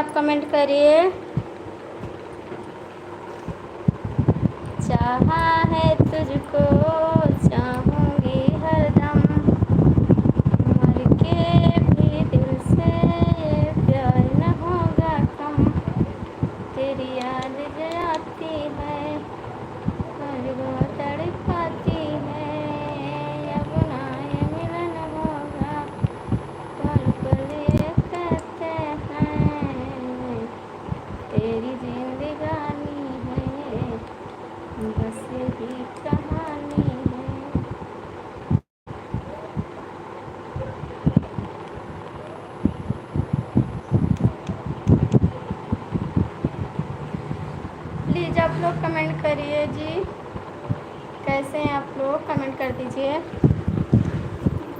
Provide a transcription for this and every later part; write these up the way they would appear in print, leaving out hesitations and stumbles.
आप कमेंट करिए। चाहा है तुझको चाहूँगी हरदम, मर के भी दिल से ये प्यार न होगा कम। तेरी याद जो आती है और वो तड़पाती है, अब ना ये मिलन होगा, पल पल ये कहते हैं तेरी जिंदगानी है, बस यही कहानी है। प्लीज़ आप लोग कमेंट करिए जी, कैसे हैं आप लोग, कमेंट कर दीजिए।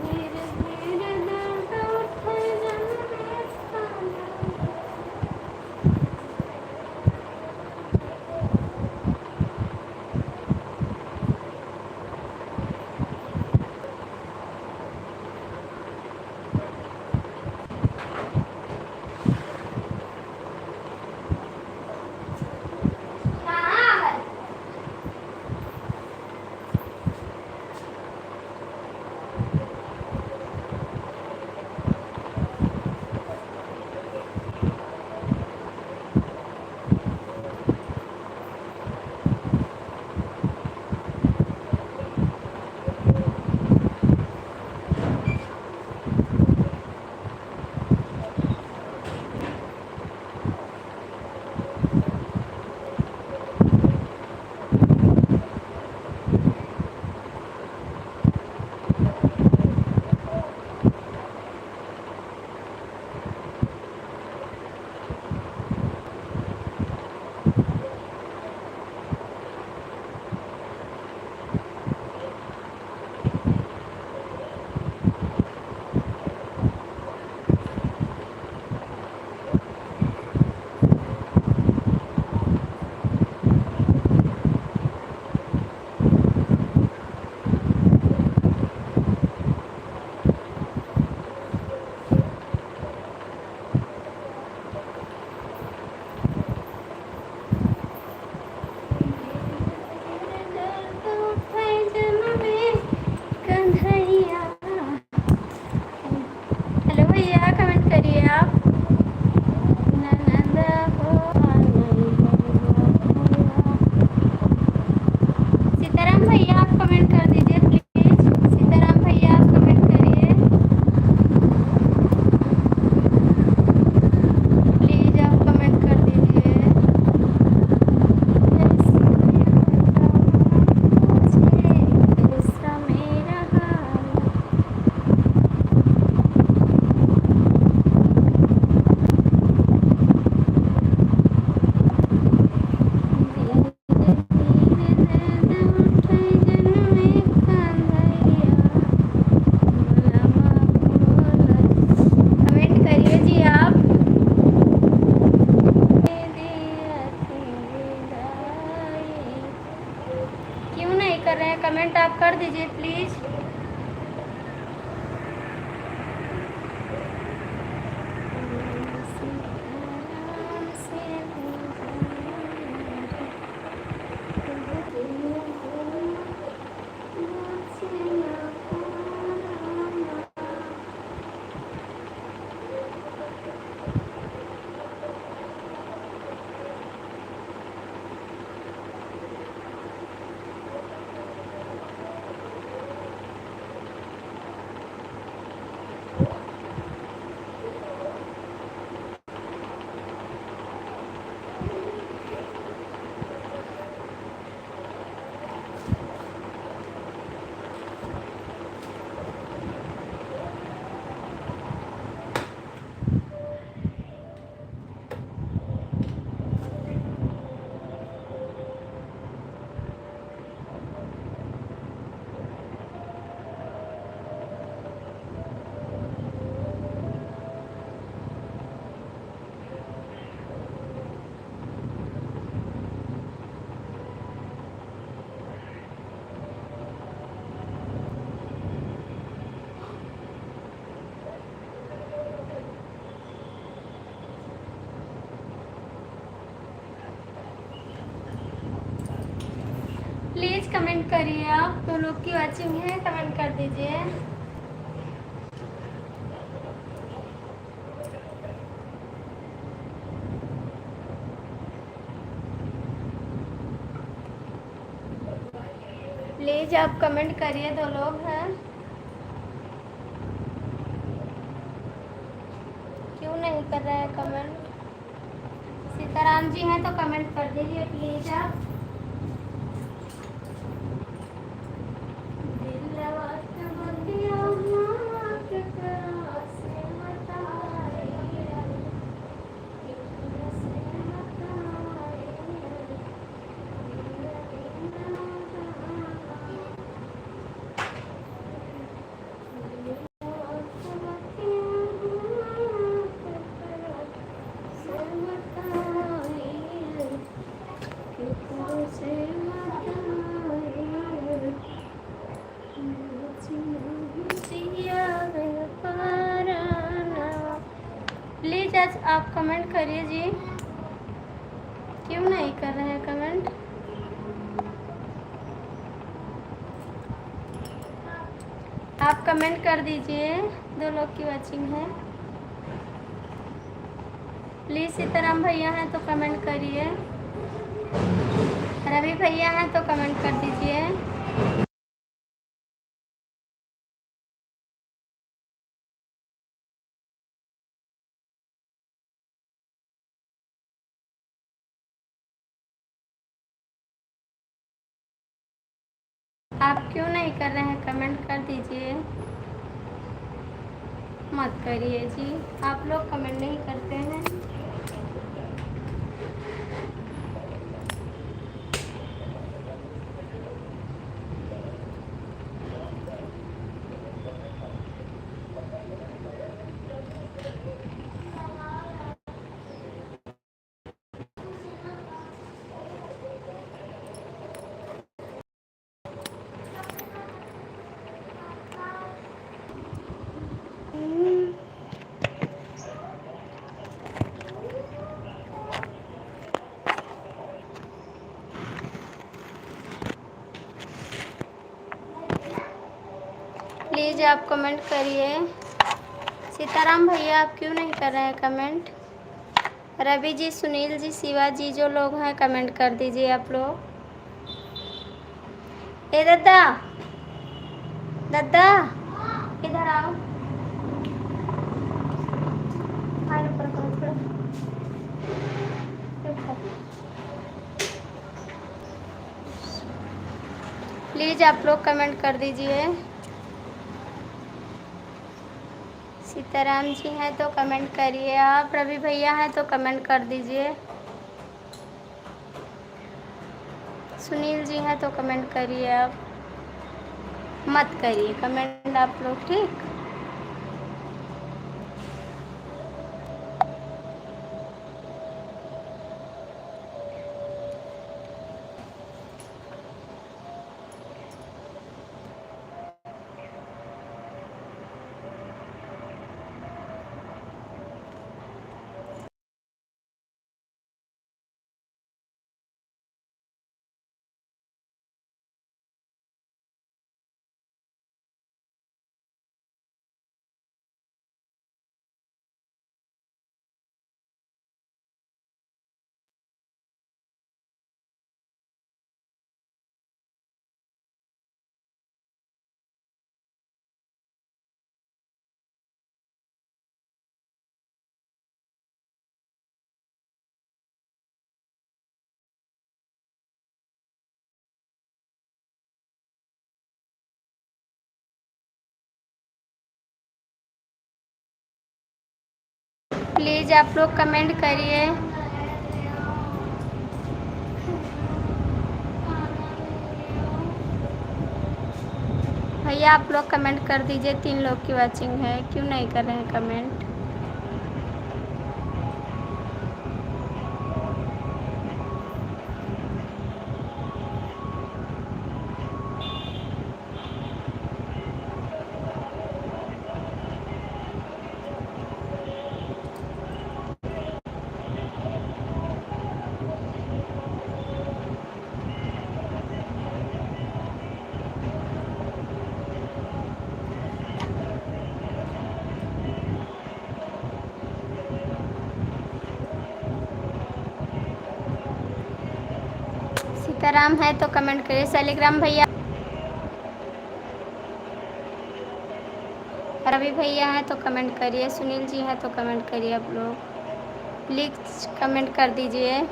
धीरे धीरे दर्द उठे जन्नत का दर्द। करिए। आप तो लोग की वॉचिंग है, कमेंट कर दीजिए। प्लीज आप कमेंट करिए, 2 लोग हैं। क्यों नहीं कर रहे हैं कमेंट? सीताराम जी हैं तो कमेंट कर दीजिए प्लीज आप। प्लीज आज आप कमेंट करिए जी। क्यों नहीं कर रहे हैं कमेंट? आप कमेंट कर दीजिए, 2 लोग की वॉचिंग है। प्लीज सीताराम भैया हैं तो कमेंट करिए। रवि भैया हैं तो कमेंट कर दीजिए। आप क्यों नहीं कर रहे हैं कमेंट? कर दीजिए। मत करिए जी, आप लोग कमेंट नहीं करते हैं। प्लीज आप कमेंट करिए। सीताराम भैया आप क्यों नहीं कर रहे हैं कमेंट? रवि जी, सुनील जी, शिवा जी, जो लोग हैं कमेंट कर दीजिए आप लोग। ए दद्दा, दद्दा इधर आओ। प्लीज आप लोग कमेंट कर दीजिए। सीताराम जी हैं तो कमेंट करिए आप। रवि भैया हैं तो कमेंट कर दीजिए। सुनील जी हैं तो कमेंट करिए आप। मत करिए कमेंट आप लोग, ठीक? प्लीज आप लोग कमेंट करिए। भैया आप लोग कमेंट कर दीजिए, 3 लोग की वॉचिंग है, क्यों नहीं कर रहे हैं कमेंट? सीताराम है तो कमेंट करिए। शालिग्राम भैया, रवि भैया हैं तो कमेंट करिए। सुनील जी हैं तो कमेंट करिए। आप लोग प्लीज़ कमेंट कर दीजिए।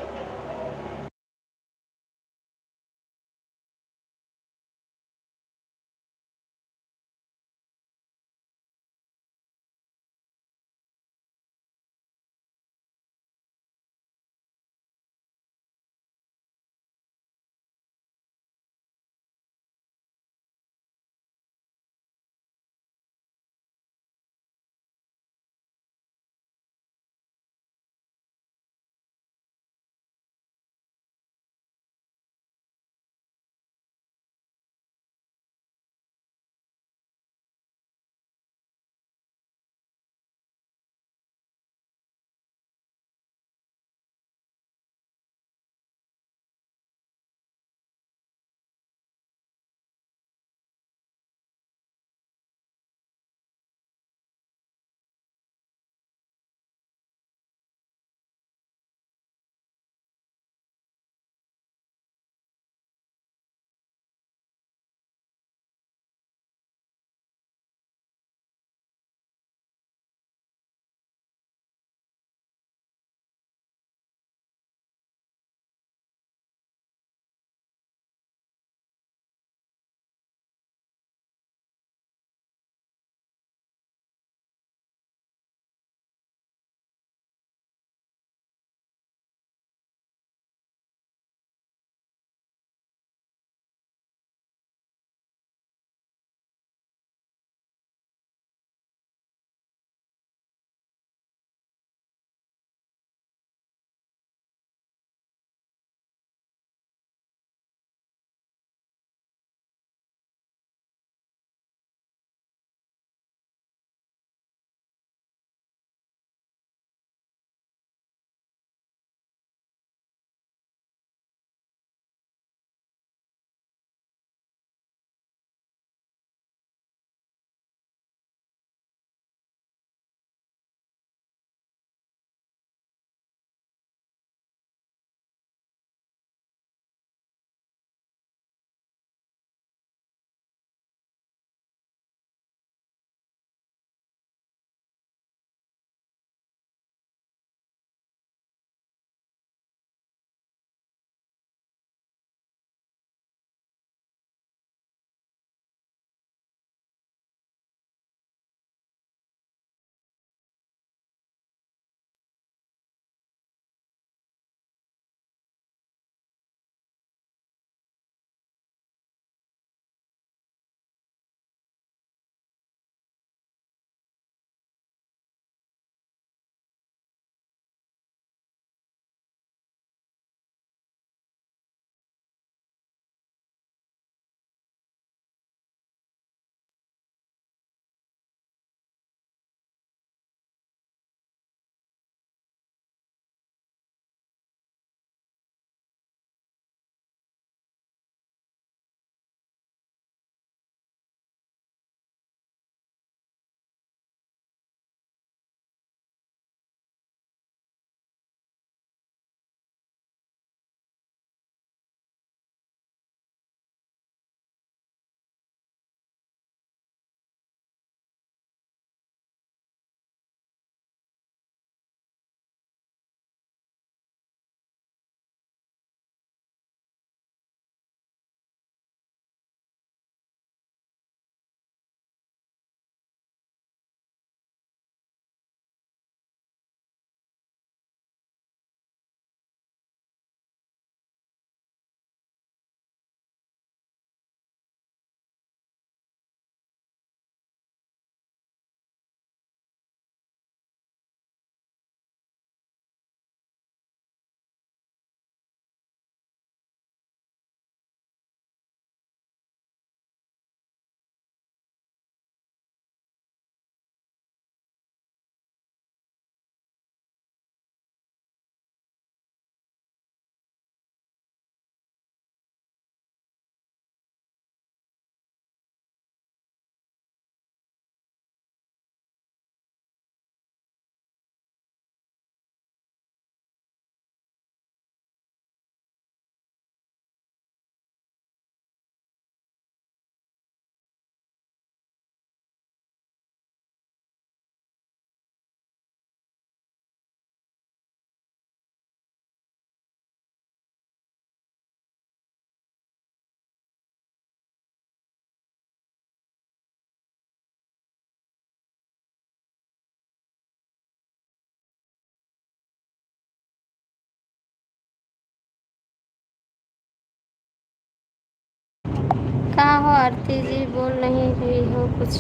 आरती जी बोल नहीं रही हो कुछ?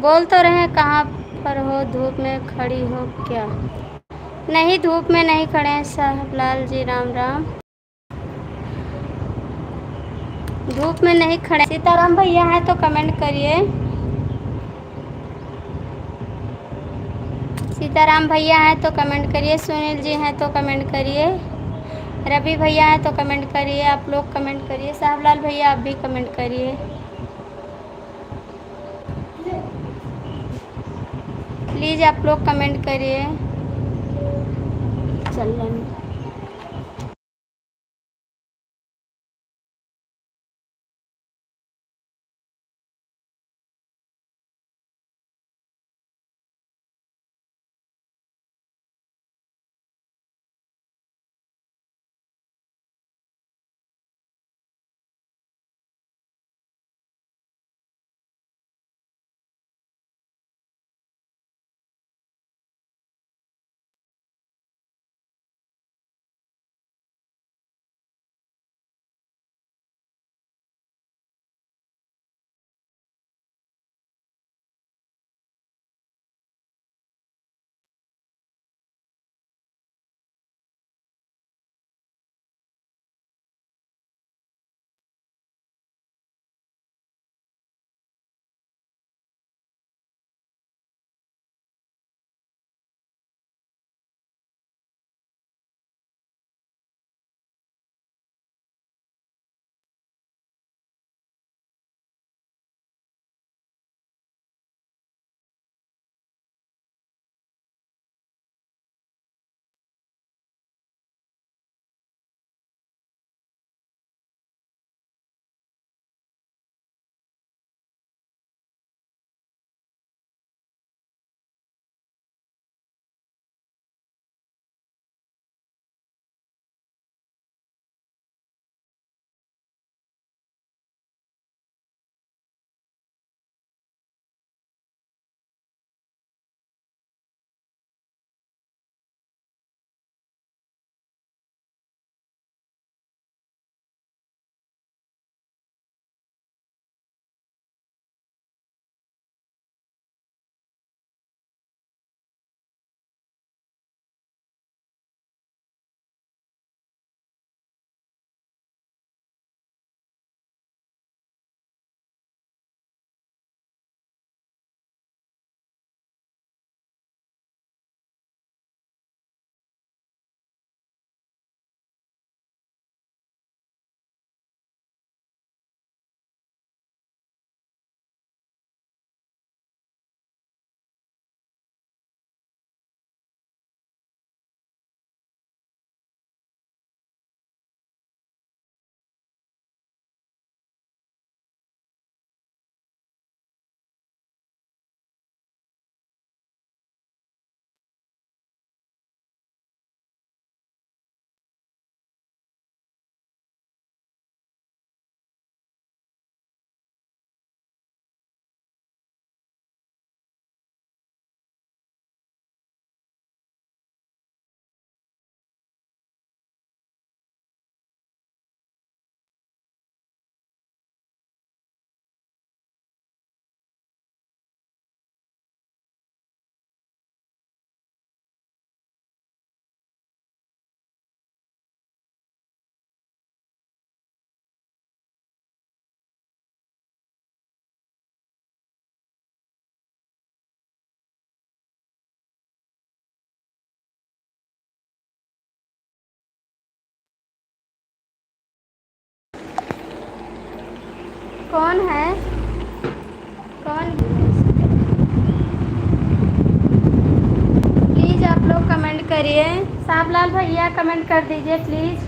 बोल तो रहे हैं, कहाँ पर हो? धूप में खड़ी हो क्या? नहीं, धूप में नहीं खड़े हैं साहबलाल जी, राम राम। धूप में नहीं खड़े। सीताराम भैया हैं तो कमेंट करिए। सीताराम भैया हैं तो कमेंट करिए। सुनील जी हैं तो कमेंट करिए। रवि भैया हैं तो कमेंट करिए। आप लोग कमेंट करिए। साहबलाल भैया आप भी कमेंट करिए। प्लीज़ आप लोग कमेंट करिए। चल रहे कौन है? कौन? प्लीज़ आप लोग कमेंट करिए। साहबलाल भैया कमेंट कर दीजिए प्लीज़।